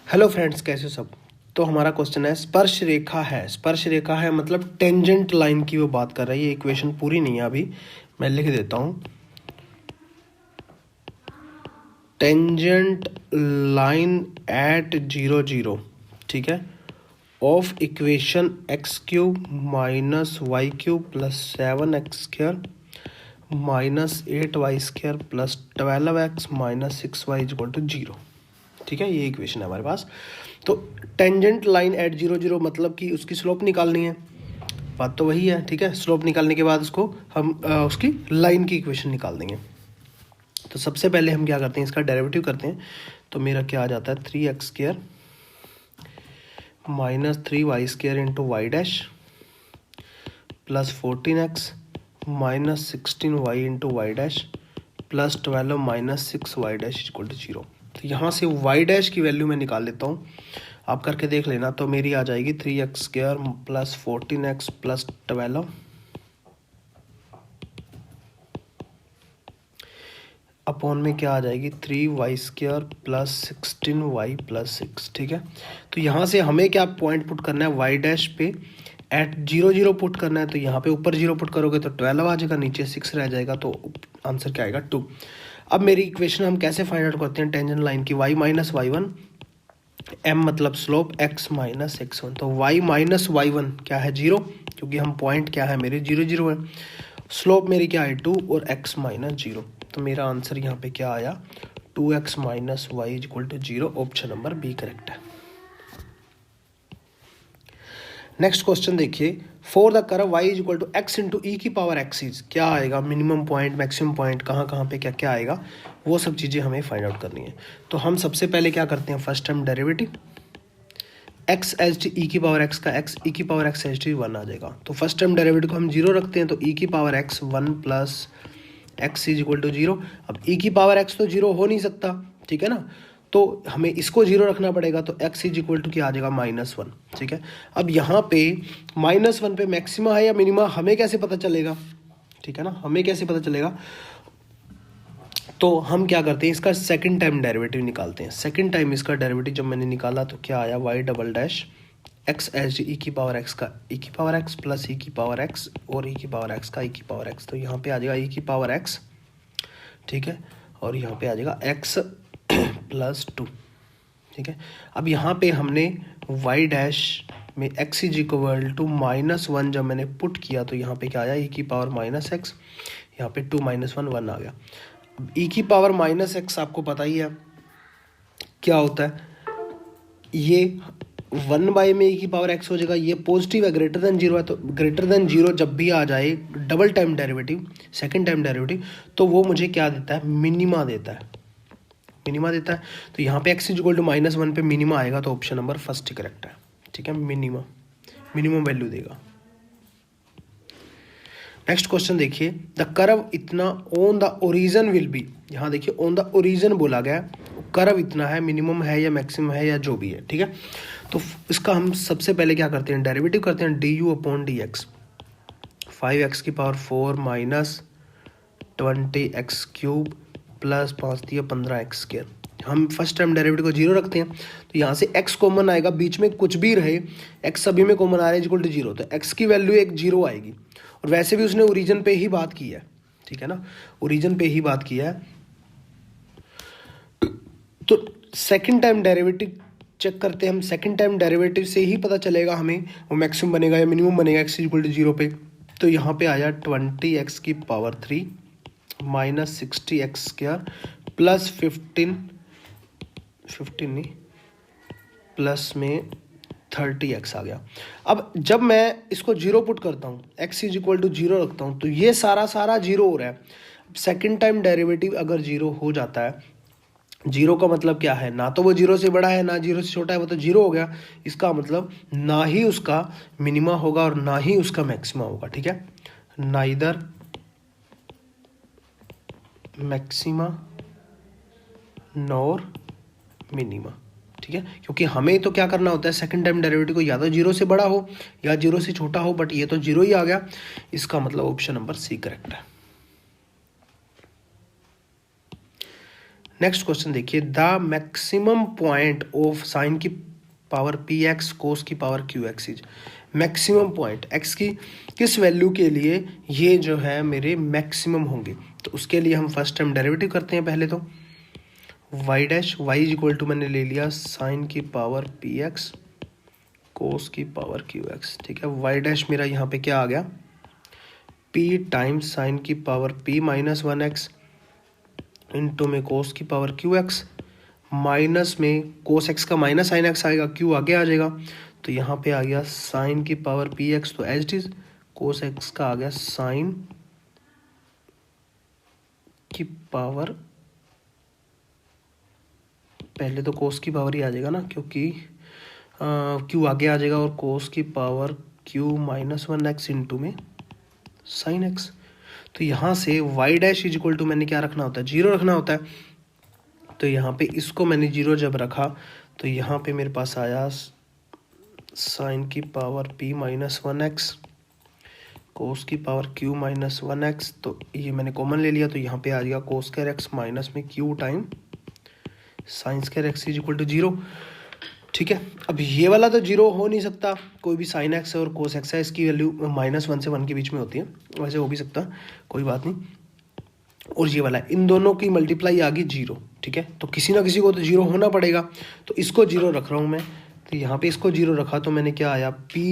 Hello friends, कैसे हो सब। तो हमारा क्वेश्चन है स्पर्श रेखा है। स्पर्श रेखा है मतलब टेंजेंट लाइन की वो बात कर रही है। इक्वेशन पूरी नहीं है, अभी मैं लिख देता हूँ। टेंजेंट लाइन एट 0 0, ठीक है, of equation x cube minus y cube plus 7x² minus 8y² plus 12x minus 6y equal to 0। ठीक है, ये इक्वेशन है हमारे पास। तो टेंजेंट लाइन एट 0 0 मतलब कि उसकी स्लोप निकालनी है। बात तो वही है, ठीक है। स्लोप निकालने के बाद उसको हम उसकी लाइन की इक्वेशन निकाल देंगे। तो सबसे पहले हम क्या करते हैं, इसका डेरिवेटिव करते हैं। तो मेरा क्या आ जाता है 3x² minus 3y² into y dash plus 14x minus 16y into y dash plus 12 minus 6y dash equal to 0। तो यहाँ से वाई डैश की वैल्यू मैं निकाल लेता हूँ, आप करके देख लेना। तो मेरी आ जाएगी 3x² plus 14x plus 12 upon में क्या आ जाएगी 3y² प्लस 16y प्लस 6। ठीक है, तो यहाँ से हमें क्या पॉइंट पुट करना है, वाई डैश पे एट 0 0 पुट करना है। तो यहाँ पे ऊपर 0 पुट करोगे तो 12 आ जाएगा, नीचे 6 रह जाएगा, तो आंसर क्या आएगा 2। अब मेरी इक्वेशन हम कैसे फाइंड आउट करते हैं टेंजेंट लाइन की, y माइनस y1, m मतलब स्लोप x माइनस x1। तो y माइनस y1 क्या है 0, क्योंकि हम पॉइंट क्या है मेरे 0 0 है। स्लोप मेरी क्या है 2 और x माइनस 0। तो मेरा आंसर यहाँ पे क्या आया 2x minus y equal to 0। Option number B correct है। नेक्स्ट क्वेश्चन देखिए, for the curve y is equal to x into e की पावर एक्स इज, क्या आएगा मिनिमम पॉइंट, मैक्सिमम पॉइंट, कहाँ पे क्या क्या आएगा, वो सब चीज़ें हमें फाइंड आउट करनी है। तो हम सबसे पहले क्या करते हैं, first time derivative x H T E की पावर x का x ई की पावर x एच टी 1 आ जाएगा। तो फर्स्ट टाइम डेरिवेटिव को हम 0 रखते हैं, तो ई की power x 1 plus x is equal to 0। अब ई की पावर x तो 0 हो नहीं सकता, ठीक है ना, तो हमें इसको 0 रखना पड़ेगा। तो x इज इक्वल टू क्या आ जाएगा -1। ठीक है, अब यहाँ पे -1 पे मैक्सिमा है या मिनिमा हमें कैसे पता चलेगा, ठीक है ना, हमें कैसे पता चलेगा। तो हम क्या करते हैं, इसका सेकंड टाइम डेरिवेटिव निकालते हैं। सेकंड टाइम इसका डेरिवेटिव जब मैंने निकाला तो क्या आया y double dash x H E की पावर x का ई की पावर x प्लस ई की पावर x और ई की पावर x का ई की पावर x। तो यहाँ पे आ जाएगा ई की पावर x, ठीक है, और यहाँ पे आ जाएगा x प्लस 2। ठीक है, अब यहाँ पे हमने y डैश में x इज इक्वल टू -1 जब मैंने पुट किया तो यहाँ पे क्या आया ई की पावर -x, यहाँ पे 2 -1 1 आ गया। अब ई की पावर -x आपको पता ही है क्या होता है, ये 1 बाई में ई की पावर x हो जाएगा। ये पॉजिटिव है, ग्रेटर देन 0 है, तो ग्रेटर देन 0 जब भी आ जाए double time derivative, second time derivative, तो वो मुझे क्या देता है, मिनिमा देता है, मिनिमा देता है। तो यहाँ पे x इज इक्वल टू -1 पे मिनिमा आएगा, तो ऑप्शन नंबर फर्स्ट ही करेक्ट है। ठीक है, मिनिमा, मिनिमम वैल्यू देगा। नेक्स्ट क्वेश्चन देखिए, द कर्व इतना on the origin will be, यहाँ देखिए ऑन द ओरिजिन बोला गया, कर्व इतना है, मिनिमम है या मैक्सिमम है या जो भी है, ठीक है। तो इसका हम सबसे पहले क्या करते हैं, डेरिवेटिव करते हैं du अपॉन dx, 5x की पावर 4 माइनस 20x³ प्लस 5 दिया 15x²। हम फर्स्ट टाइम डेरिवेटिव को 0 रखते हैं, तो यहाँ से x कॉमन आएगा, बीच में कुछ भी रहे x सभी में कॉमन आ रहा है इक्वल टू 0, तो x की वैल्यू एक 0 आएगी। और वैसे भी उसने ओरिजिन पे ही बात की है, ठीक है ना, ओरिजिन पे ही बात किया है। तो सेकंड टाइम डेरिवेटिव चेक करते हैं हम, सेकंड टाइम डेरिवेटिव से ही पता चलेगा हमें वो मैक्सिमम बनेगा या मिनिमम बनेगा x इक्वल टू 0 पे। तो यहाँ पे आया 20x की पावर 3 माइनस 60x² प्लस 15 नहीं प्लस में 30x आ गया। अब जब मैं इसको 0 पुट करता हूँ, x इज इक्वल टू 0 रखता हूँ, तो ये सारा 0 हो रहा है। सेकंड टाइम डेरिवेटिव अगर 0 हो जाता है, 0 का मतलब क्या है, ना तो वो 0 से बड़ा है ना 0 से छोटा है, वो तो 0 हो गया। इसका मतलब ना ही उसका मिनिमा होगा और ना ही उसका मैक्सिमा होगा, ठीक है, नाइदर मैक्सिमा नॉर मिनिमा, ठीक है, क्योंकि हमें तो क्या करना होता है, सेकंड टाइम डेरिवेटिव को या तो 0 से बड़ा हो या 0 से छोटा हो, बट ये तो 0 ही आ गया। इसका मतलब ऑप्शन नंबर सी करेक्ट है। नेक्स्ट क्वेश्चन देखिए, the maximum point of sine की पावर पी एक्स कोस की power Q x is. Maximum point x की किस वैल्यू के लिए ये जो है मेरे मैक्सिमम होंगे, तो उसके लिए हम फर्स्ट टाइम डेरिवेटिव करते हैं पहले तो। Y dash y is equal to मैंने ले लिया साइन की पावर पी एक्स कोस की पावर क्यू एक्स, ठीक है। वाई डैश मेरा यहाँ पे क्या आ गया, पी टाइम्स साइन की power P minus 1x into में कोस की पावर क्यू एक्स, माइनस में कोस एक्स का माइनस साइन एक्स आएगा, क्यू आगे आ जाएगा, तो यहाँ पे आ गया साइन की पावर पी एक्स, तो as it is cos x का आ गया साइन की पावर, पहले तो कोस की पावर ही आ जाएगा ना, क्योंकि क्यू आगे आ जाएगा, और कोस की power q minus 1x into में साइन एक्स। तो यहाँ से y dash is equal to मैंने क्या रखना होता है, जीरो रखना होता है। तो यहाँ पे इसको मैंने जीरो जब रखा तो यहाँ पे मेरे पास आया साइन की पावर p माइनस 1x कोस की पावर q माइनस 1x, तो ये मैंने कॉमन ले लिया, तो यहाँ पे आ गया कोस स्क्वायर एक्स माइनस में q time sine square x is equal to zero, ठीक है। अब ये वाला तो जीरो हो नहीं सकता, कोई भी साइन एक्स है और कोस एक्स है, इसकी वैल्यू -1 से 1 के बीच में होती है, वैसे हो भी सकता, कोई बात नहीं। और ये वाला इन दोनों की मल्टीप्लाई आ गई जीरो, ठीक है। तो किसी ना किसी को तो जीरो होना पड़ेगा, तो इसको जीरो रख रहा हूँ मैं। तो यहाँ पे इसको जीरो रखा तो मैंने क्या आया, p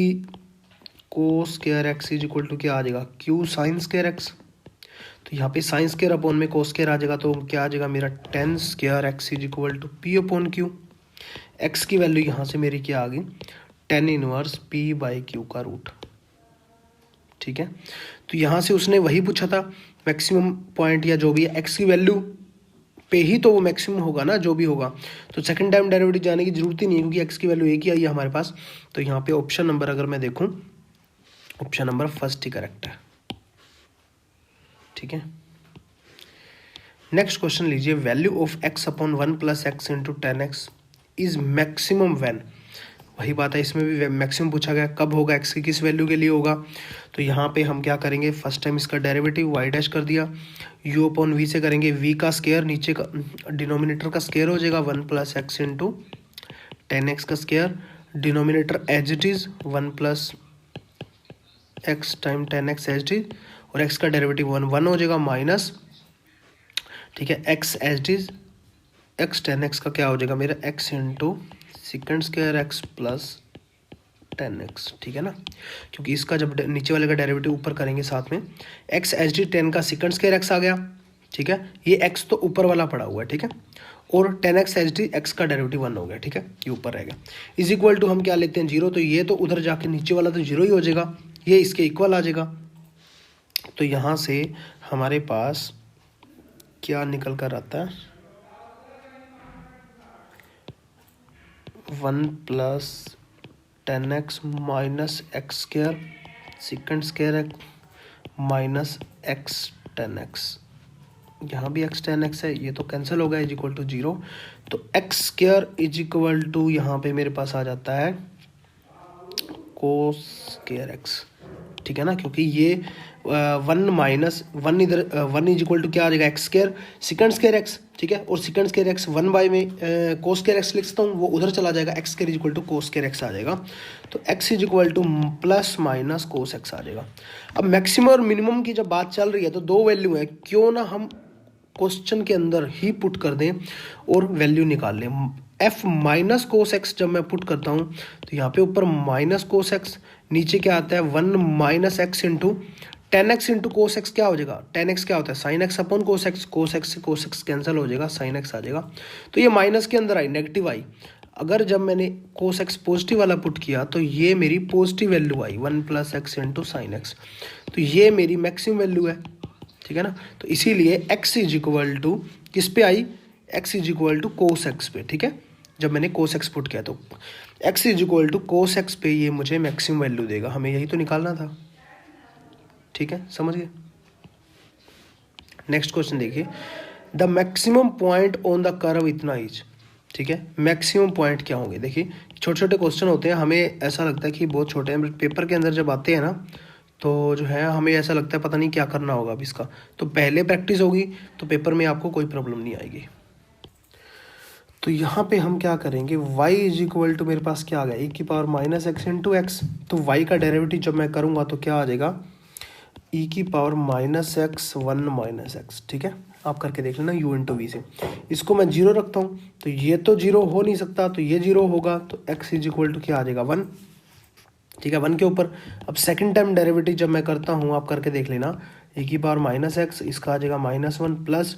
cos square x is equal to क्या आ जाएगा, q साइन स्क्वायर एक्स। तो यहाँ पे साइन स्क्वायर अपॉन में कोस स्क्वायर आ जाएगा, तो क्या आ जाएगा मेरा tan square x is equal to p upon q. X की वैल्यू यहाँ से मेरी क्या आ गई, tan inverse p by q का रूट, ठीक है। तो यहाँ से उसने वही पूछा था मैक्सिमम पॉइंट या जो भी है एक्स की वैल्यू पे ही तो वो मैक्सिमम होगा ना, जो भी होगा। तो सेकंड टाइम डेरिवेटिव जाने की जरूरत ही नहीं है, क्योंकि एक्स की वैल्यू एक ही आई है हमारे पास। तो यहाँ पे ऑप्शन नंबर अगर मैं देखूँ, ऑप्शन नंबर फर्स्ट ही करेक्ट है, ठीक है। नेक्स्ट क्वेश्चन लीजिए, value of x upon 1 plus x into 10x is maximum when. वही बात है, इसमें भी मैक्सिमम पूछा गया, कब होगा, एक्स की किस वैल्यू के लिए होगा। तो यहाँ पे हम क्या करेंगे, फर्स्ट टाइम इसका डेरिवेटिव वाई डैश कर दिया, यू अपॉन वी से करेंगे, वी का स्क्वायर नीचे का डिनोमिनेटर का स्क्वायर हो जाएगा 1 प्लस एक्स इंटू 10x का square, denominator as it is 1 plus x time 10x as it is, और एक्स का डेरिवेटिव 1 हो जाएगा माइनस, ठीक है, x as it is, x 10x का क्या हो जाएगा मेरा x into second square x plus 10x, ठीक है ना। क्योंकि इसका जब नीचे वाले का डेरिवेटिव ऊपर करेंगे साथ में, x एच डी 10 का सेकेंड स्क्वायर एक्स आ गया, ठीक है। ये x तो ऊपर वाला पड़ा हुआ है, ठीक है, और 10x एच डी एक्स का डेरिवेटिव 1 हो गया, ठीक है, ये ऊपर रहेगा। इज इक्वल टू हम क्या लेते हैं, जीरो, तो ये तो उधर जाके नीचे वाला तो जीरो ही हो जाएगा, ये इसके इक्वल आ जाएगा। तो यहाँ से हमारे पास क्या निकल कर आता है, 1 plus 10x minus x square second square x minus x 10x, यहाँ भी x 10x है, ये तो कैंसिल हो गया, इज इक्वल टू जीरो। तो x square is equal to यहाँ पे मेरे पास आ जाता है कोस स्क्वायर एक्स, ठीक है ना, क्योंकि ये 1 माइनस 1 इधर 1 इज इक्वल टू क्या आ जाएगा, x square second square x, ठीक है, और सेकेंड स्क्वायर एक्स 1 बाई में कोस स्क्वायर एक्स लिख सकता हूँ, वो उधर चला जाएगा, x square is equal to cos square x आ जाएगा। तो x is equal to plus minus cos x आ जाएगा। अब मैक्सिमम और मिनिमम की जब बात चल रही है तो दो वैल्यू है, क्यों ना हम क्वेश्चन के अंदर ही पुट कर दें और वैल्यू निकाल लें। एफ माइनस कोस एक्स जब मैं पुट करता हूँ तो यहाँ पे ऊपर माइनस कोस एक्स, नीचे क्या आता है 1 minus x into 10x into cos x, क्या हो जाएगा 10x क्या होता है sine x upon cos x, cos x से कोस एक्स कैंसिल हो जाएगा, साइन एक्स आ जाएगा। तो ये माइनस के अंदर आई, नेगेटिव आई। अगर जब मैंने कोस एक्स पॉजिटिव वाला पुट किया तो ये मेरी पॉजिटिव वैल्यू आई 1 plus x into sine x, तो ये मेरी मैक्सिमम वैल्यू है, ठीक है ना। तो इसीलिए x इज इक्वल टू किस पे आई, x is equal to cos x पे, ठीक है। जब मैंने कोस एक्स पुट किया तो x is equal to cos x पे ये मुझे मैक्सिमम वैल्यू देगा, हमें यही तो निकालना था, ठीक है, समझ गए। नेक्स्ट क्वेश्चन देखिए, the maximum point on the curve इतना इज, ठीक है। मैक्सिमम पॉइंट क्या होंगे, देखिए छोटे छोटे क्वेश्चन होते हैं, हमें ऐसा लगता है कि बहुत छोटे हैं, पेपर के अंदर जब आते हैं ना तो जो है हमें ऐसा लगता है पता नहीं क्या करना होगा अब इसका, तो पहले प्रैक्टिस होगी तो पेपर में आपको कोई प्रॉब्लम नहीं आएगी, तो यहाँ पे हम क्या करेंगे, y इज इक्वल टू मेरे पास क्या आ गया, e की power minus x into x. तो y का डेरिवेटिव जब मैं करूँगा तो क्या आ जाएगा, e की power minus x one minus x. ठीक है, आप करके देख लेना u इंटू वी से। इसको मैं जीरो रखता हूँ तो ये तो जीरो हो नहीं सकता, तो ये जीरो होगा, तो x इज इक्वल टू क्या आ जाएगा, वन। ठीक है, वन के ऊपर अब सेकंड टाइम डेरिवेटिव जब मैं करता हूँ, आप करके देख लेना, e की पावर माइनस एक्स, इसका आ जाएगा माइनस वन प्लस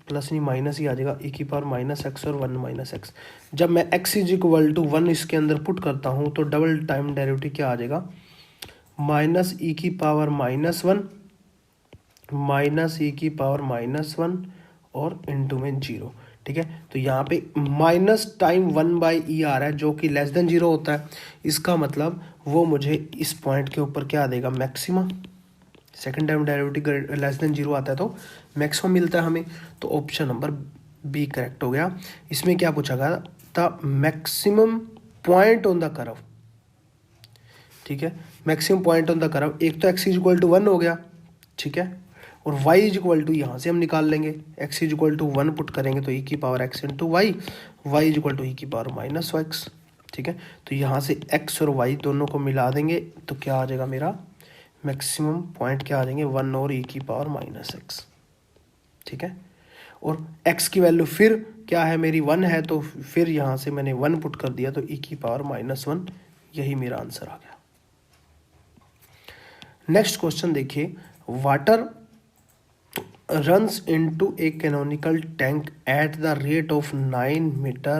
प्लस नहीं माइनस ही आ जाएगा, e की पावर माइनस एक्स और वन माइनस एक्स। जब मैं x is equal to one इसके अंदर पुट करता हूँ तो डबल टाइम डेरिवेटिव क्या आ जाएगा, माइनस ई की पावर माइनस वन माइनस ई की पावर माइनस वन और इनटू में जीरो। ठीक है, तो यहाँ पे minus time one by E आ रहा है जो कि लेस देन जीरो होता है। इसका मतलब वो मुझे इस पॉइंट के ऊपर क्या देगा, maximum. Second time derivative less than zero आता है तो मैक्सिमम मिलता है हमें। तो ऑप्शन नंबर बी करेक्ट हो गया। इसमें क्या पूछा गया था, maximum point on the curve. ठीक है, maximum point on the curve, एक तो x is equal to one हो गया। ठीक है, और y इज इक्वल टू यहाँ से हम निकाल लेंगे, x is equal to one put करेंगे तो e की power x into y, y is equal to e की पावर माइनस एक्स। ठीक है, तो यहाँ से x और y दोनों को मिला देंगे तो क्या आ जाएगा, मेरा मैक्सिमम पॉइंट क्या आ जाएंगे, वन और e की पावर माइनस एक्स। ठीक है, और x की वैल्यू फिर क्या है मेरी, वन है, तो फिर यहाँ से मैंने वन पुट कर दिया तो e की पावर माइनस वन, यही मेरा आंसर आ गया। नेक्स्ट क्वेश्चन देखिए, water runs into a canonical tank at the rate of 9 meter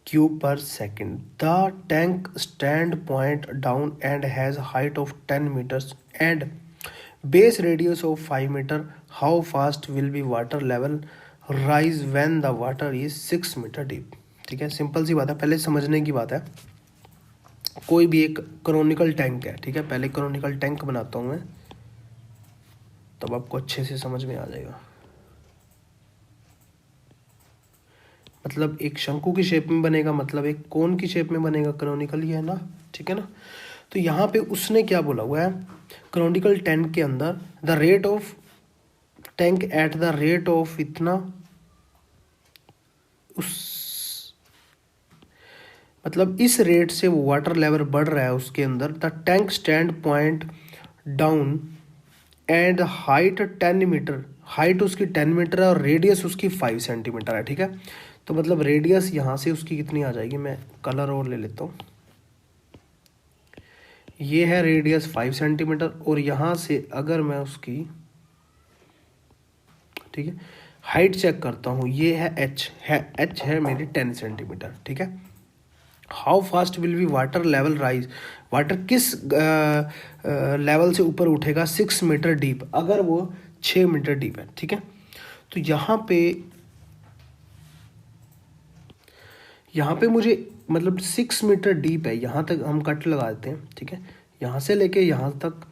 cube per second. The tank stand point down and has height of 10 meters and base radius of 5 meter. How fast will be water level rise when the water is 6 meter deep? ठीक है, simple सी बात है, पहले समझने की बात है। कोई भी एक कैनोनिकल टैंक है, ठीक है, पहले कैनोनिकल टैंक बनाता हूँ मैं, तब आपको अच्छे से समझ में आ जाएगा। मतलब एक शंकु की शेप में बनेगा, मतलब एक कोन की शेप में बनेगा, कैनोनिकल ही है ना। ठीक है ना, तो यहाँ पे उसने क्या बोला हुआ है, कैनोनिकल टैंक के अंदर the rate of tank at the rate of इतना, उस मतलब इस रेट से वो वाटर लेवल बढ़ रहा है उसके अंदर। The tank stand point down and height 10 metre, height उसकी 10 मीटर है और रेडियस उसकी 5 सेंटीमीटर है। ठीक है, तो मतलब रेडियस यहाँ से उसकी कितनी आ जाएगी, मैं कलर और ले लेता हूँ, ये है रेडियस 5 सेंटीमीटर, और यहाँ से अगर मैं उसकी, ठीक है, हाइट चेक करता हूँ, ये है एच है मेरी 10 सेंटीमीटर। ठीक है, how fast will be water level rise, water किस लेवल से ऊपर उठेगा 6 मीटर डीप, अगर वो 6 मीटर डीप है। ठीक है, तो यहाँ पे मुझे मतलब 6 मीटर डीप है, यहाँ तक हम कट लगा देते हैं। ठीक है, यहाँ से लेके यहाँ तक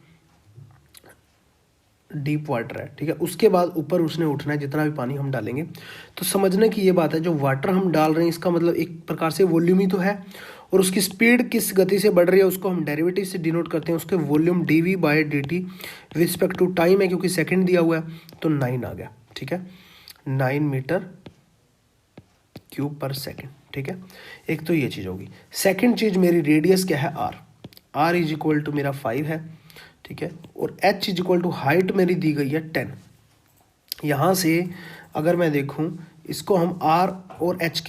डीप वाटर है। ठीक है, उसके बाद ऊपर उसने उठना है जितना भी पानी हम डालेंगे। तो समझने की ये बात है, जो वाटर हम डाल रहे हैं इसका मतलब एक प्रकार से वॉल्यूम ही तो है, और उसकी स्पीड किस गति से बढ़ रही है उसको हम डेरिवेटिव से डिनोट करते हैं, उसके volume dv by dt respect to time है, क्योंकि सेकंड दिया हुआ है तो 9 आ गया। ठीक है, 9 मीटर क्यूब पर सेकेंड। ठीक है, एक तो ये चीज़ होगी। सेकेंड चीज़ मेरी रेडियस क्या है, आर इज इक्वल टू मेरा 5 है। ठीक है, और h is equal to height मेरी दी गई है 10। यहाँ से अगर मैं देखूँ इसको हम आर और एच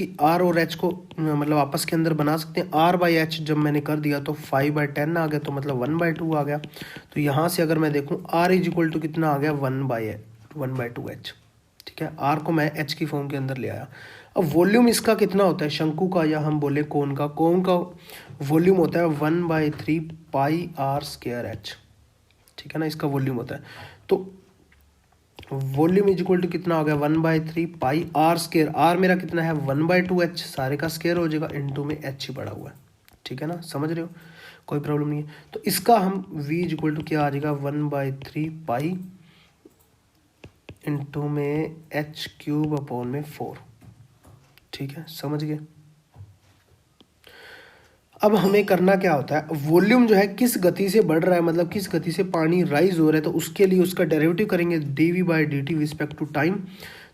को मतलब आपस के अंदर बना सकते हैं। आर बाई एच जब मैंने कर दिया तो 5/10 आ गया, तो मतलब 1/2 आ गया। तो यहाँ से अगर मैं देखूँ आर इज इक्वल टू कितना आ गया, 1/2 एच। ठीक है, आर को मैं एच की फॉर्म के अंदर ले आया। अब वॉल्यूम इसका कितना होता है शंकु का, या हम बोले कोन का वॉल्यूम होता है 1/3 पाई आर स्क्वायर एच। ठीक है ना, इसका वॉल्यूम होता है। तो वॉल्यूम इज इक्वल टू कितना हो गया, 1/3 पाई आर स्क्वायर। आर मेरा कितना है 1/2 एच, सारे का स्क्वायर हो जाएगा, इनटू में एच ही पड़ा हुआ है। ठीक है ना, समझ रहे हो, कोई प्रॉब्लम नहीं है। तो इसका हम v इज इक्वल टू क्या आ जाएगा, 1/3 पाई इनटू में एच क्यूब अपॉन में 4। ठीक है, समझ गए। अब हमें करना क्या होता है, वॉल्यूम जो है किस गति से बढ़ रहा है, मतलब किस गति से पानी राइज हो रहा है, तो उसके लिए उसका डेरिवेटिव करेंगे dv by dt respect to time.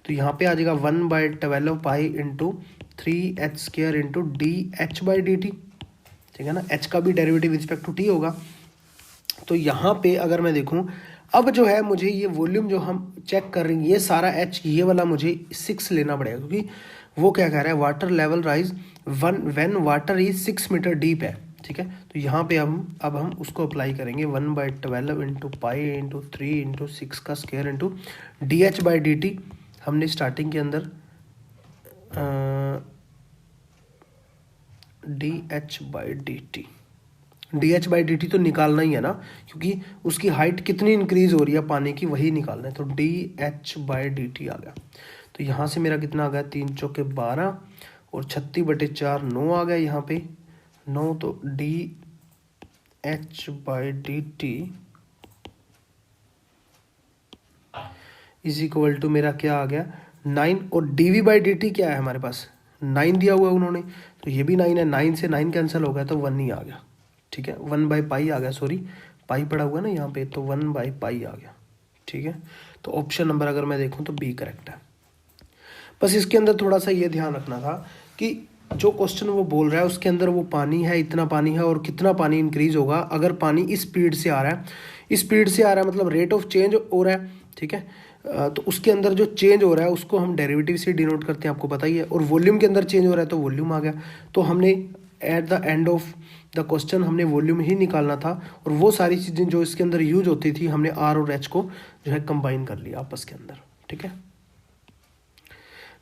तो यहाँ पे आ जाएगा 1/12 pi into 3h² into dh/dt, ठीक है ना। h का भी डेरिवेटिव रिस्पेक्ट टू t होगा। तो यहाँ पे अगर मैं देखूँ, अब जो है मुझे ये वॉल्यूम जो हम चेक कर रहे हैं, ये सारा h, ये वाला मुझे 6 लेना पड़ेगा, क्योंकि वो क्या कह रहा है, water level rise when water is 6 metre deep है, ठीक है। तो यहाँ पे अब हम उसको अप्लाई करेंगे 1/12 इंटू पाई इंटू 3 इंटू 6 का स्क्वायर इंटू dh/dt। हमने स्टार्टिंग के अंदर dh/dt तो निकालना ही है ना, क्योंकि उसकी हाइट कितनी इंक्रीज हो रही है पानी की, वही निकालना है। तो dh/dt आ गया। तो यहाँ से मेरा कितना आ गया, 3 चौके 12 और 36/4 9 आ गया यहाँ पे 9। तो dh/dt इज इक्वल टू मेरा क्या आ गया 9, और dv/dt क्या है हमारे पास 9 दिया हुआ है उन्होंने, तो ये भी 9 है। 9 से 9 कैंसिल हो गया तो 1 ही आ गया, ठीक है। 1/पाई आ गया, सॉरी पाई पड़ा हुआ ना यहाँ पे, तो 1/पाई आ गया, ठीक है। तो ऑप्शन नंबर अगर मैं देखूँ तो बी करेक्ट है। बस इसके अंदर थोड़ा सा ये ध्यान रखना था कि जो क्वेश्चन वो बोल रहा है उसके अंदर वो पानी है, इतना पानी है, और कितना पानी इंक्रीज होगा अगर पानी इस स्पीड से आ रहा है, इस स्पीड से आ रहा है मतलब रेट ऑफ चेंज हो रहा है, ठीक है। तो उसके अंदर जो चेंज हो रहा है उसको हम डेरिवेटिव से डिनोट करते हैं, आपको पता ही है। और वॉल्यूम के अंदर चेंज हो रहा है तो वॉल्यूम आ गया। तो हमने at the end of the question हमने वॉल्यूम ही निकालना था, और वो सारी चीज़ें जो इसके अंदर यूज होती थी हमने आर और एच को जो है कंबाइन कर लिया आपस के अंदर, ठीक है।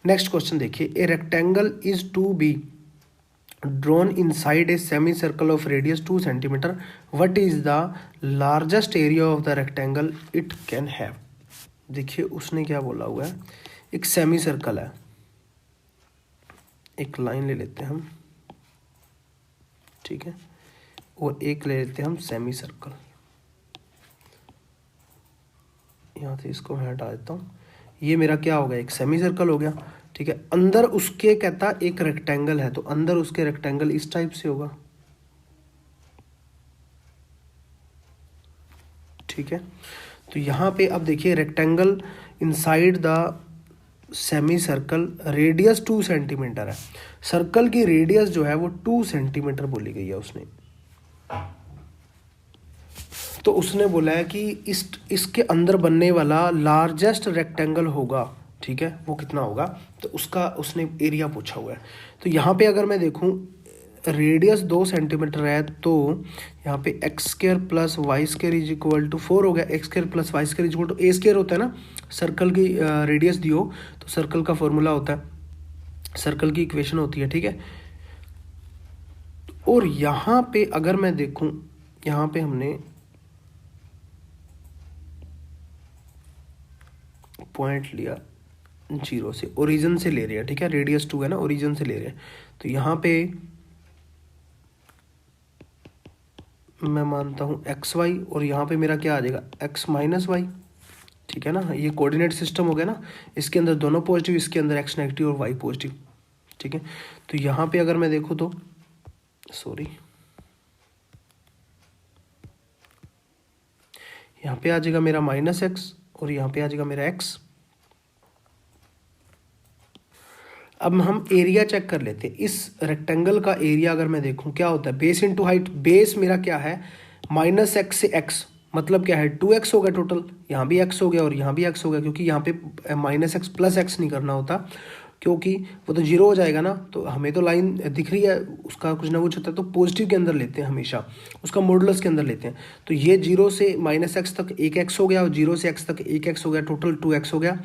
नेक्स्ट क्वेश्चन देखिए, a rectangle is to be drawn inside a semi circle of radius 2 centimetre, what is the largest area of the rectangle it can have. देखिए उसने क्या बोला हुआ है, एक सेमी सर्कल है, एक लाइन ले लेते हैं हम, ठीक है, और एक ले लेते हैं हम सेमी सर्कल। यहाँ से इसको मैं हटा देता हूँ। ये मेरा क्या हो गया, एक सेमी सर्कल हो गया, ठीक है। अंदर उसके कहता एक रेक्टेंगल है, तो अंदर उसके रेक्टेंगल इस टाइप से होगा, ठीक है। तो यहाँ पे अब देखिए rectangle inside the semi circle, radius 2 centimetre है। सर्कल की रेडियस जो है वो 2 सेंटीमीटर बोली गई है उसने। तो उसने बोला है कि इसके अंदर बनने वाला लार्जेस्ट रेक्टेंगल होगा, ठीक है, वो कितना होगा, तो उसका उसने एरिया पूछा हुआ है। तो यहाँ पे अगर मैं देखूँ रेडियस 2 सेंटीमीटर है, तो यहाँ पे x² plus y² is equal to 4 हो गया। x² plus y² is equal to a² होता है ना, सर्कल की रेडियस दी हो तो सर्कल का फॉर्मूला होता है, सर्कल की इक्वेशन होती है, ठीक है। और यहाँ पे अगर मैं देखूँ, यहाँ पे हमने पॉइंट लिया 0 से, ओरिजिन से ले रहे हैं, ठीक है, रेडियस 2 है ना, ओरिजिन से ले रहे हैं। तो यहाँ पे मैं मानता हूँ xy, और यहाँ पे मेरा क्या आ जाएगा x माइनस वाई, ठीक है ना। ये कोऑर्डिनेट सिस्टम हो गया ना, इसके अंदर दोनों पॉजिटिव, इसके अंदर x नेगेटिव और y पॉजिटिव, ठीक है। तो यहाँ पे अगर मैं देखूँ तो सॉरी, यहाँ पे आ जाएगा मेरा -x और यहाँ पे आ जाएगा मेरा x। अब हम एरिया चेक कर लेते हैं। इस रेक्टेंगल का एरिया अगर मैं देखूं क्या होता है, बेस इनटू हाइट। बेस मेरा क्या है -x से x, मतलब क्या है 2x हो गया टोटल, यहाँ भी x हो गया और यहाँ भी x हो गया, क्योंकि यहाँ पे -x प्लस x नहीं करना होता, क्योंकि वो तो 0 हो जाएगा ना। तो हमें तो लाइन दिख रही है, उसका कुछ ना कुछ होता है, तो पॉजिटिव के अंदर लेते हैं हमेशा, उसका मॉडुलस के अंदर लेते हैं। तो ये 0 से -x तक 1x हो गया, और 0 से x तक 1x हो गया, टोटल 2x हो गया।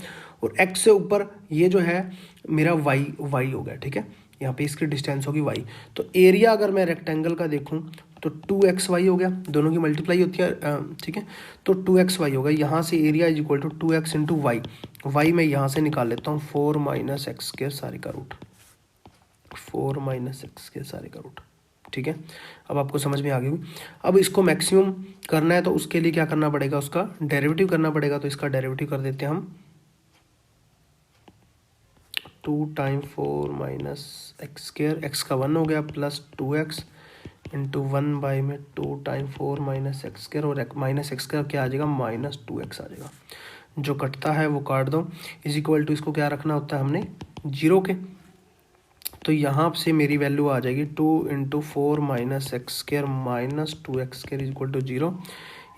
और x से ऊपर ये जो है मेरा y हो गया, ठीक है। यहाँ पे इसकी डिस्टेंस होगी y। तो एरिया अगर मैं रेक्टेंगल का देखूँ तो 2xy हो गया, दोनों की मल्टीप्लाई होती है, ठीक है। तो 2xy होगा, यहाँ से area is equal to 2x into y. Y मैं यहाँ से निकाल लेता हूँ 4 - x² सारे का रूट, 4 - x² सारे का रूट, ठीक है। अब आपको समझ में आ गई। अब इसको मैक्सिमम करना है तो उसके लिए क्या करना पड़ेगा, उसका डेरिवेटिव करना पड़ेगा। तो इसका डेरिवेटिव कर देते हैं हम 2 टाइम 4 - x², x का 1 हो गया, प्लस 2x इंटू 1 बाई में 2 टाइम 4 - x², और -x का क्या आ जाएगा -2x आ जाएगा। जो कटता है वो काट दो, इज इक्वल टू इसको क्या रखना होता है हमने 0 के। तो यहाँ से मेरी वैल्यू आ जाएगी 2 into 4 minus x square minus 2x² is equal to 0।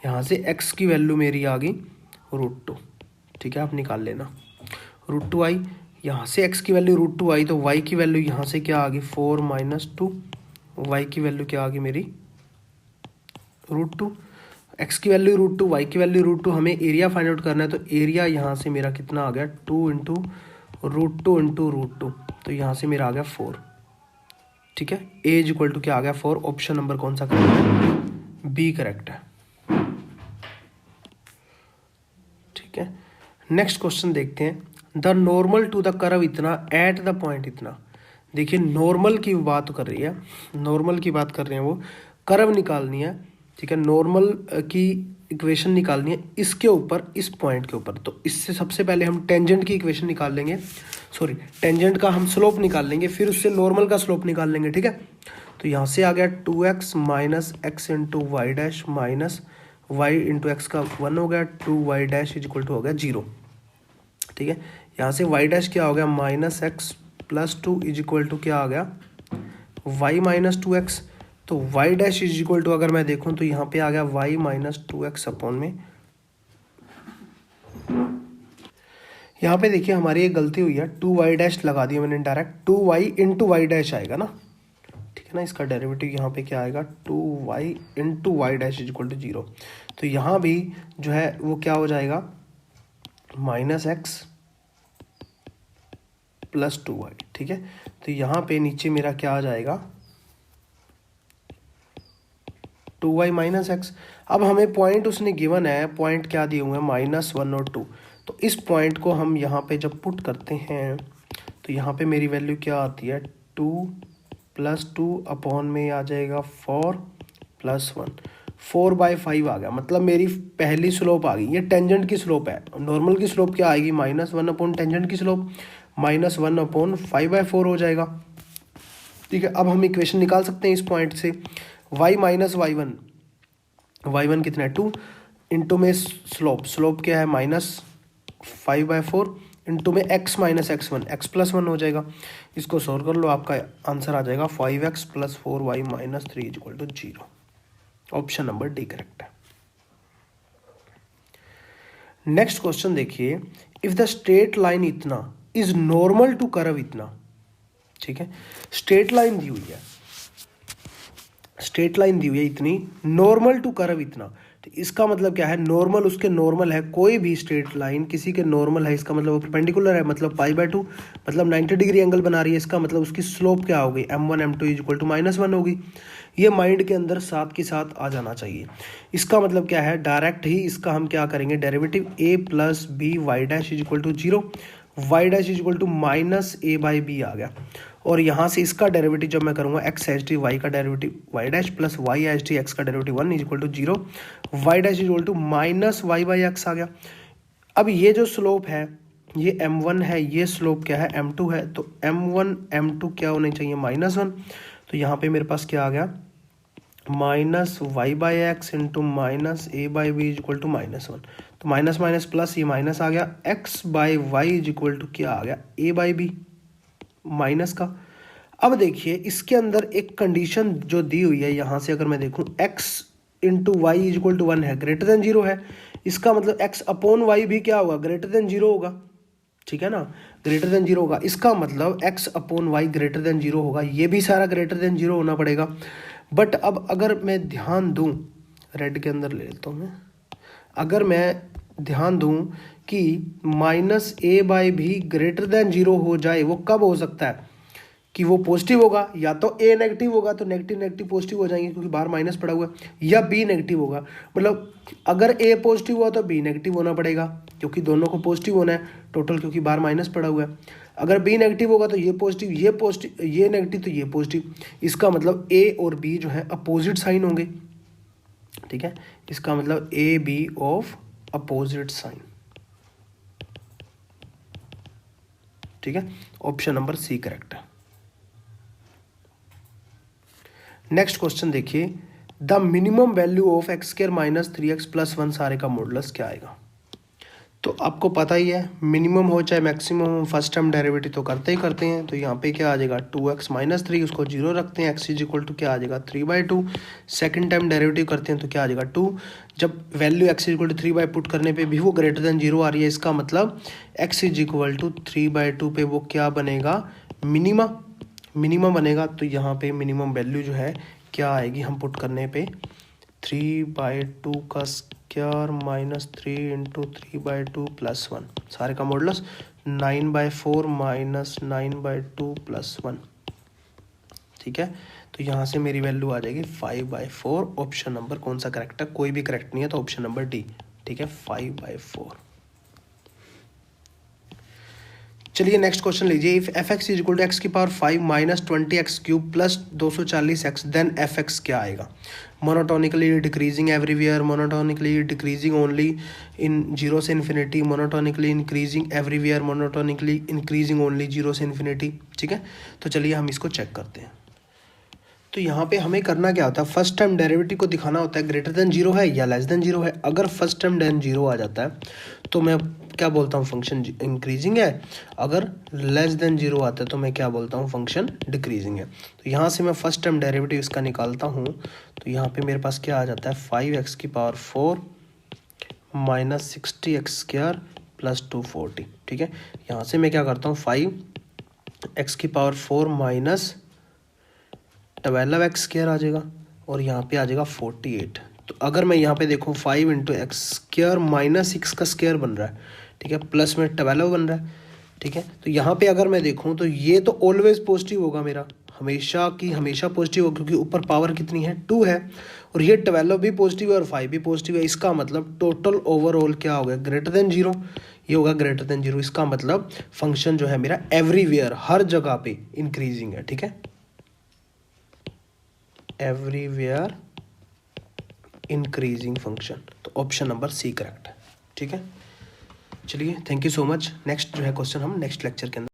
यहाँ से x की वैल्यू मेरी आ गई √2। ठीक है, आप निकाल लेना √2 आई। यहाँ से x की वैल्यू √2 आई तो y की वैल्यू यहाँ से क्या आ गई 4 माइनस 2, y की वैल्यू क्या आ गई मेरी √2। x की वैल्यू √2, y की वैल्यू √2, हमें एरिया फाइंड आउट करना है। तो एरिया यहाँ से मेरा कितना आ गया 2 इंटू √2 इंटू √2, तो यहाँ से मेरा आ गया 4। ठीक है, a इज इक्वल टू क्या आ गया 4। ऑप्शन नंबर कौन सा करेक्ट है? बी करेक्ट है। ठीक है, नेक्स्ट क्वेश्चन देखते हैं। The normal to the curve इतना एट द पॉइंट इतना। देखिए नॉर्मल की बात कर रही है, नॉर्मल की बात कर रहे हैं वो, कर्व निकालनी है। ठीक है, नॉर्मल की इक्वेशन निकालनी है इसके ऊपर, इस पॉइंट के ऊपर। तो इससे सबसे पहले हम टेंजेंट की इक्वेशन निकाल लेंगे, सॉरी टेंजेंट का हम स्लोप निकाल लेंगे, फिर उससे नॉर्मल का स्लोप निकाल लेंगे। ठीक है, तो यहाँ से आ गया 2x minus x into y dash minus y into x का 1 हो गया, 2y dash is equal to हो गया 0। ठीक है, यहाँ से y डैश क्या हो गया minus x plus 2 is equal to क्या आ गया y माइनस 2x। तो y dash is equal to अगर मैं देखूं तो यहाँ पे आ गया y माइनस 2x अपॉन में। यहाँ पे देखिए हमारी एक गलती हुई है, 2y डैश लगा दिया मैंने direct, 2y into y dash आएगा ना। ठीक है ना, इसका डेरिवेटिव यहाँ पे क्या आएगा 2y into y dash is equal to 0। तो यहाँ भी जो है वो क्या हो जाएगा माइनस एक्स प्लस 2y। ठीक है, तो यहाँ पे नीचे मेरा क्या आ जाएगा 2y माइनस एक्स। अब हमें पॉइंट उसने गिवन है, पॉइंट क्या दिए हुए हैं -1 और 2। तो इस पॉइंट को हम यहाँ पे जब पुट करते हैं तो यहाँ पे मेरी वैल्यू क्या आती है 2 प्लस 2 अपॉन में आ जाएगा 4 प्लस 1, 4/5 आ गया। मतलब मेरी पहली स्लोप आ गई, ये टेंजेंट की स्लोप है। नॉर्मल की स्लोप क्या आएगी -1 अपॉन टेंजेंट की स्लोप -1 अपॉन 5/4 हो जाएगा। ठीक है, अब हम इक्वेशन निकाल सकते हैं इस पॉइंट से, y माइनस y1 कितना है 2 इंटू में स्लोप क्या है -5/4 इंटू में x minus x1, x plus 1 हो जाएगा। इसको सॉल्व कर लो, आपका आंसर आ जाएगा 5x plus 4y minus 3 is equal to 0। Option number D correct है। नेक्स्ट क्वेश्चन देखिए, इफ द स्ट्रेट लाइन इतना इज नॉर्मल टू कर्व इतना। ठीक है, स्ट्रेट लाइन दी हुई है, स्ट्रेट लाइन दी हुई है इतनी, नॉर्मल टू कर्व इतना। तो इसका मतलब क्या है, नॉर्मल उसके नॉर्मल है, कोई भी स्ट्रेट लाइन किसी के नॉर्मल है, इसका मतलब वो परपेंडिकुलर है, मतलब π/2 मतलब 90 डिग्री एंगल बना रही है। इसका मतलब उसकी स्लोप क्या होगी m1 m2 is equal to -1 होगी। ये माइंड के अंदर साथ के साथ आ जाना चाहिए। इसका मतलब क्या है, डायरेक्ट ही इसका हम क्या करेंगे derivative a plus b y dash is equal to 0, y dash is equal to -a/b आ गया। और यहाँ से इसका डेरिवेटिव जब मैं करूँगा x एच डी वाई का derivative y dash plus y h d x का derivative 1 is equal to 0, y dash is equal to -y/x आ गया। अब ये जो स्लोप है ये m1 है, ये स्लोप क्या है m2 है। तो m1 m2 क्या होने चाहिए -1। तो यहाँ पे मेरे पास क्या आ गया -y/x into -a/b is equal to -1। तो माइनस माइनस प्लस ये माइनस आ गया, x/y इज इक्वल टू क्या आ गया a/b माइनस का। अब देखिए इसके अंदर एक कंडीशन जो दी हुई है, यहाँ से अगर मैं देखूँ x into y is equal to 1 है, ग्रेटर देन 0 है। इसका मतलब x अपॉन वाई भी क्या होगा ग्रेटर देन 0 होगा। ठीक है ना, ग्रेटर देन 0 होगा। इसका मतलब x upon y greater than 0 होगा, ये भी सारा ग्रेटर देन 0 होना पड़ेगा। बट अब अगर मैं ध्यान दूं, रेड के अंदर ले लेता हूँ मैं, अगर मैं ध्यान दूं कि -a/b ग्रेटर देन 0 हो जाए, वो कब हो सकता है कि वो पॉजिटिव होगा, या तो a नेगेटिव होगा तो नेगेटिव नेगेटिव पॉजिटिव हो जाएंगे क्योंकि बाहर माइनस पड़ा हुआ है, या b नेगेटिव होगा। मतलब अगर a पॉजिटिव हुआ तो b नेगेटिव होना पड़ेगा क्योंकि दोनों को पॉजिटिव होना है टोटल, क्योंकि बाहर माइनस पड़ा हुआ है। अगर b नेगेटिव होगा तो ये पॉजिटिव, ये नेगेटिव तो ये पॉजिटिव। इसका मतलब a और b जो है अपोजिट साइन होंगे। ठीक है, इसका मतलब a b of opposite sign. ठीक है, ऑप्शन नंबर सी करेक्ट है। नेक्स्ट क्वेश्चन देखिए, the minimum value of x² minus 3x plus 1 सारे का मॉडुलस क्या आएगा। तो आपको पता ही है मिनिमम हो चाहे मैक्सिमम हो फर्स्ट टर्म डेरिवेटिव तो करते ही करते हैं। तो यहाँ पे क्या आ जाएगा 2x माइनस 3, उसको 0 रखते हैं, x इज इक्वल टू क्या आ जाएगा 3/2। सेकंड टाइम डेरिवेटिव करते हैं तो क्या आ जाएगा 2। जब value x is equal to 3 put करने पे भी वो ग्रेटर देन 0 आ रही है, इसका मतलब x इज इक्वल टू 3/2 पे वो क्या बनेगा मिनिमम बनेगा। तो यहाँ पे मिनिमम वैल्यू जो है क्या आएगी हम पुट करने पे 3/2 का स्क्वायर माइनस 3 इंटू 3/2 प्लस 1, सारे का मॉडुलस 9/4 माइनस 9/2 प्लस 1। ठीक है, तो यहाँ से मेरी वैल्यू आ जाएगी 5/4। ऑप्शन नंबर कौन सा करेक्ट है? कोई भी करेक्ट नहीं है तो ऑप्शन नंबर डी। ठीक है, 5/4। चलिए नेक्स्ट क्वेश्चन लीजिए। If f x is equal to x की power 5 minus 20x³ plus 240x, then f x क्या आएगा? Monotonically decreasing everywhere, monotonically decreasing only in 0 से infinity, monotonically increasing everywhere, monotonically increasing only 0 से infinity. ठीक है, तो चलिए हम इसको चेक करते हैं। तो यहाँ पे हमें करना क्या होता है, फर्स्ट टाइम डेरिवेटिव को दिखाना होता है ग्रेटर देन 0 है या लेस देन 0 है। अगर फर्स्ट टाइम देन 0 आ जाता है तो मैं क्या बोलता हूँ फंक्शन इंक्रीजिंग है, अगर लेस देन 0 आता है तो मैं क्या बोलता हूँ फंक्शन डिक्रीजिंग है। तो यहाँ से मैं फर्स्ट टाइम डेरिवेटिव इसका निकालता हूँ तो यहाँ पे मेरे पास क्या आ जाता है 5x⁴ माइनस 60x² प्लस 240। ठीक है, यहाँ से मैं क्या करता हूँ 5x⁴ माइनस 12x² आ जाएगा और यहाँ पे आ जाएगा 48। तो अगर मैं यहाँ पे देखूँ 5 इंटू x² माइनस 6 का स्क्वायर बन रहा है, ठीक है, प्लस में 12 बन रहा है। ठीक है, तो यहाँ पे अगर मैं देखूँ तो ये तो ऑलवेज पॉजिटिव होगा, मेरा हमेशा की हमेशा पॉजिटिव होगा क्योंकि ऊपर पावर कितनी है 2 है, और ये 12 भी पॉजिटिव है और 5 भी पॉजिटिव है। इसका मतलब टोटल ओवरऑल क्या हो गया ग्रेटर देन 0, ये होगा ग्रेटर देन 0। इसका मतलब फंक्शन जो है मेरा एवरीवेयर हर जगह पे इंक्रीजिंग है। ठीक है, एवरीवेयर इंक्रीजिंग फंक्शन, तो ऑप्शन नंबर सी करेक्ट है। ठीक है, चलिए thank you so much. Next जो है क्वेश्चन हम नेक्स्ट लेक्चर के अंदर